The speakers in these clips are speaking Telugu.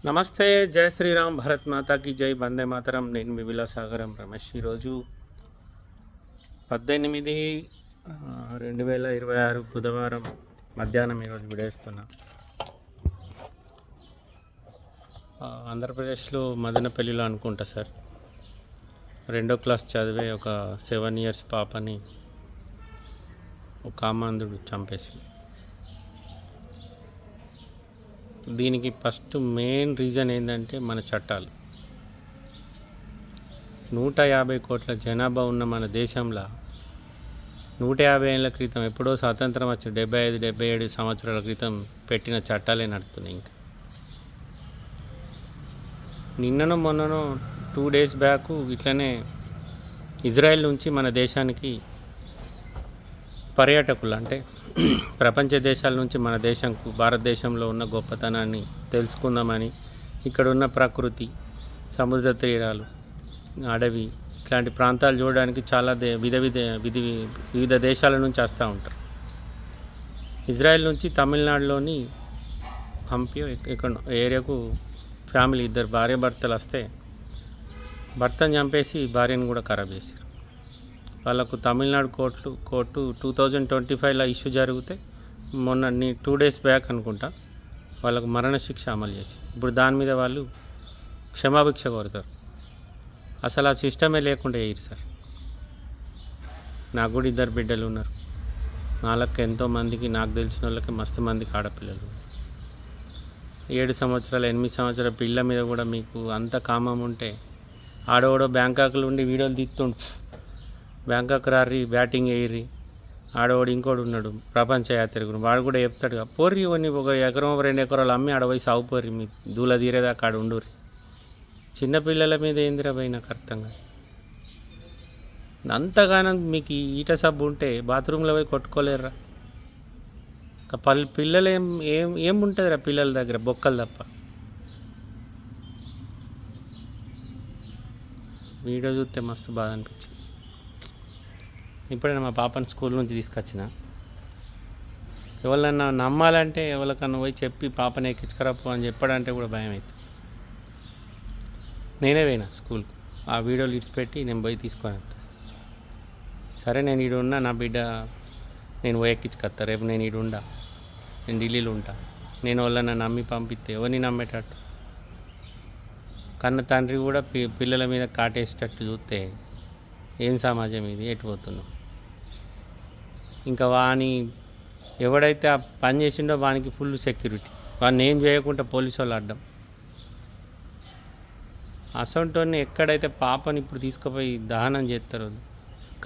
నమస్తే. జై శ్రీరామ్. భరత్ మాతాకి జై. వందే మాతరం. నేను మీ విలాసాగరం రమేష్. ఈరోజు 18/2026 బుధవారం మధ్యాహ్నం ఈరోజు విడేస్తున్నా. ఆంధ్రప్రదేశ్లో మదనపల్లిలో అనుకుంటా సార్, 2వ క్లాస్ చదివే ఒక 7 years పాపని ఒక కామాంధుడు చంపేసి, దీనికి ఫస్ట్ మెయిన్ రీజన్ ఏంటంటే మన చట్టాలు. 150 కోట్ల జనాభా ఉన్న మన దేశంలో 150 ఏళ్ళ క్రితం ఎప్పుడో స్వాతంత్రం వచ్చి 75-77 సంవత్సరాల క్రితం పెట్టిన చట్టాలే నడుస్తున్నాయి. ఇంకా నిన్ననో మొన్ననో 2 days బ్యాక్ ఇట్లనే ఇజ్రాయెల్ నుంచి మన దేశానికి పర్యాటకులు, అంటే ప్రపంచ దేశాల నుంచి మన దేశంకు భారతదేశంలో ఉన్న గొప్పతనాన్ని తెలుసుకుందామని, ఇక్కడ ఉన్న ప్రకృతి, సముద్ర తీరాలు, అడవి, ఇట్లాంటి ప్రాంతాలు చూడడానికి చాలా వివిధ దేశాల నుంచి వస్తూ ఉంటారు. ఇజ్రాయెల్ నుంచి తమిళనాడులోని హంపి ఇక్కడ ఏరియాకు ఫ్యామిలీ 2 భార్యాభర్తలు వస్తే భర్తను చంపేసి భార్యను కూడా ఖరాబ్ చేశారు. వాళ్ళకు తమిళనాడు కోర్టు 2025లో ఇష్యూ జరిగితే మొన్న 2 days బ్యాక్ అనుకుంటా వాళ్ళకు మరణశిక్ష అమలు చేసి, ఇప్పుడు దాని మీద వాళ్ళు క్షమాభిక్ష కోరుతారు. అసలు ఆ సిస్టమే లేకుండా అయ్యారు సార్. నాకు కూడా 2 బిడ్డలు ఉన్నారు. నాలుగు ఎంతోమందికి, నాకు తెలిసిన వాళ్ళకి మస్తు మందికి ఆడపిల్లలు. 7 సంవత్సరాలు 8 సంవత్సరాల పిల్ల మీద కూడా మీకు అంత కామం ఉంటే, ఆడోడో బ్యాంకాక్లో ఉండి వీడియోలు తీస్తుండు, బ్యాంకాక్ రారి బ్యాటింగ్ వేయర్రి, ఆడవాడు ఇంకోడు ఉన్నాడు ప్రపంచ యాత్రికుడు, వాడు కూడా చెప్తాడు, పోర్రి ఇవన్నీ 1 ఎకరం 2 ఎకరాలు అమ్మి ఆడ పోయి సాగుపోర్రి, మీ దూల తీరేదాకా ఆడ ఉండుర్రి. చిన్నపిల్లల మీద ఏందిరా పోయి నాకు అర్థం కాదు. అంతగానం మీకు ఈట సబ్బు ఉంటే బాత్రూంలో పోయి కొట్టుకోలేరురా. పిల్లలు ఏముంటుందిరా పిల్లల దగ్గర, బొక్కలు తప్ప. వీడియో చూస్తే మస్తు బాధ అనిపించింది. ఇప్పుడైనా మా పాపని స్కూల్ నుంచి తీసుకొచ్చిన, ఎవరన్నా నమ్మాలంటే ఎవరికన్నా పోయి చెప్పి పాపని ఎక్కించుకురాపో అని చెప్పాడంటే కూడా భయం అవుతుంది. నేనే పోయినా స్కూల్కు, ఆ వీడియోలు ఇడిచిపెట్టి నేను పోయి తీసుకొని వస్తాను. సరే నేను ఈడు ఉన్నా, నా బిడ్డ నేను పోయి ఎక్కించుకొస్తా, రేపు నేను ఈడు ఉండా, నేను ఢిల్లీలో ఉంటా, నేను వాళ్ళని నమ్మి పంపిస్తే ఎవరిని నమ్మేటట్టు? కన్న తండ్రి కూడా పిల్లల మీద కాటేసేటట్టు చూస్తే ఏం సమాజం ఇది? ఎటు పోతున్నాం? ఇంకా వాని ఎవడైతే ఆ పని చేసిండో వానికి ఫుల్ సెక్యూరిటీ, వాడిని ఏం చేయకుండా పోలీసు వాళ్ళు అడ్డం. అసొంటోని ఎక్కడైతే పాపని ఇప్పుడు తీసుకుపోయి దహనం చేస్తారో,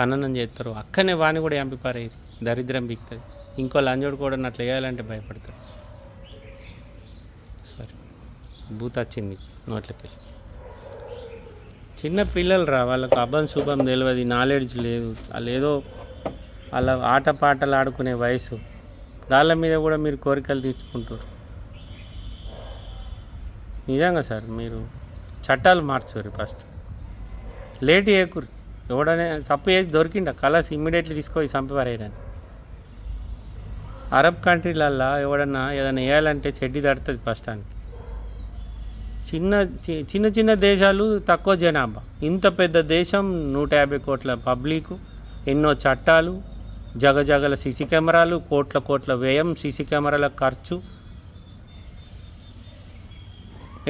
ఖననం చేస్తారో, అక్కడనే వాని కూడా చంపిపారేది. దరిద్రం బిక్తుంది. ఇంకో లంజోడు కూడా అట్లా వేయాలంటే భయపడతారు. సరే, బూత్ వచ్చింది నోట్లకి. చిన్న పిల్లలు రా, వాళ్ళకు అభం శుభం తెలియదు, నాలెడ్జ్ లేదు. వాళ్ళు ఏదో అలా ఆటపాటలు ఆడుకునే వయసు, దాళ్ళ మీద కూడా మీరు కోరికలు తీర్చుకుంటారు. నిజంగా సార్, మీరు చట్టాలు మార్చుకోరు. First late చేయకూరు. ఎవడనే తప్పు చేసి దొరికిండ కలర్స్ ఇమ్మీడియట్లీ తీసుకొని చంపేవారేరని. అరబ్ కంట్రీలల్లో ఎవడన్నా ఏదైనా వేయాలంటే చెడ్డి తడుతుంది ఫస్ట్ అని. చిన్న చిన్న దేశాలు, తక్కువ జనాభా, ఇంత పెద్ద దేశం, 150 కోట్ల పబ్లిక్, ఎన్నో చట్టాలు, జగజగల సీసీ కెమెరాలు, కోట్ల వ్యయం, సీసీ కెమెరాల ఖర్చు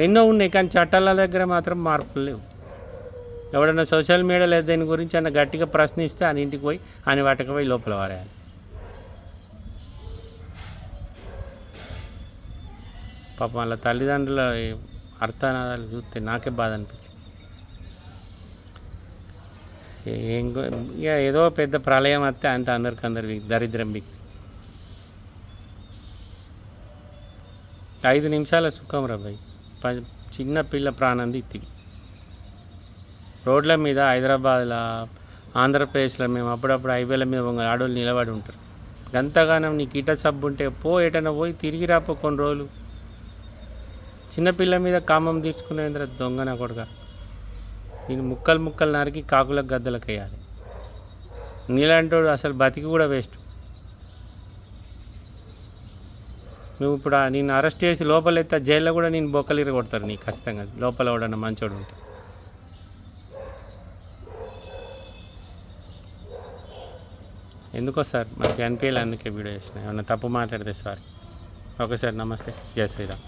ఎన్నో ఉన్నాయి. కానీ చట్టాల దగ్గర మాత్రం మార్పులు లేవు. ఎవడన్నా సోషల్ మీడియాలో దీని గురించి అన్న గట్టిగా ప్రశ్నిస్తే ఆయన ఇంటికి పోయి ఆయన వాటికి పోయి లోపల వారేయాలి. పాపం వాళ్ళ తల్లిదండ్రుల అర్థనాదాలు చూస్తే నాకే బాధ అనిపించింది. ఇక ఏదో పెద్ద ప్రళయం వస్తే అంత అందరికి దరిద్రం బిక్. 5 నిమిషాల సుఖం రా భయ్, చిన్న పిల్ల ప్రాణం తిత్తివి. రోడ్ల మీద హైదరాబాద్లో, ఆంధ్రప్రదేశ్లో మేము అప్పుడప్పుడు హైవేల మీద ఆడోళ్ళు నిలబడి ఉంటారు. గంతగానం నీకు ఈట సబ్బు ఉంటే పో, ఎటన్నా పోయి తిరిగి రాపో కొన్ని రోజులు. చిన్నపిల్ల మీద కామం తీర్చుకునేంద్ర దొంగన కొడుక. నేను ముక్కలు నరికి కాకులకు గద్దలకు వేయాలి. నీలాంటోడు అసలు బతికి కూడా వేస్ట్. నువ్వు ఇప్పుడు నేను అరెస్ట్ చేసి లోపల ఎత్తా జైల్లో కూడా నేను బొక్కలు కొడతారు నీకు ఖచ్చితంగా, లోపల ఎవడన్నా మంచోడు ఉంటే. ఎందుకో సార్ మనకి అనిపించాలి, అందుకే వీడియో చేసిన. ఏమన్నా తప్పు మాట్లాడితే సారీ. ఓకే సార్, నమస్తే, జై శ్రీరామ్.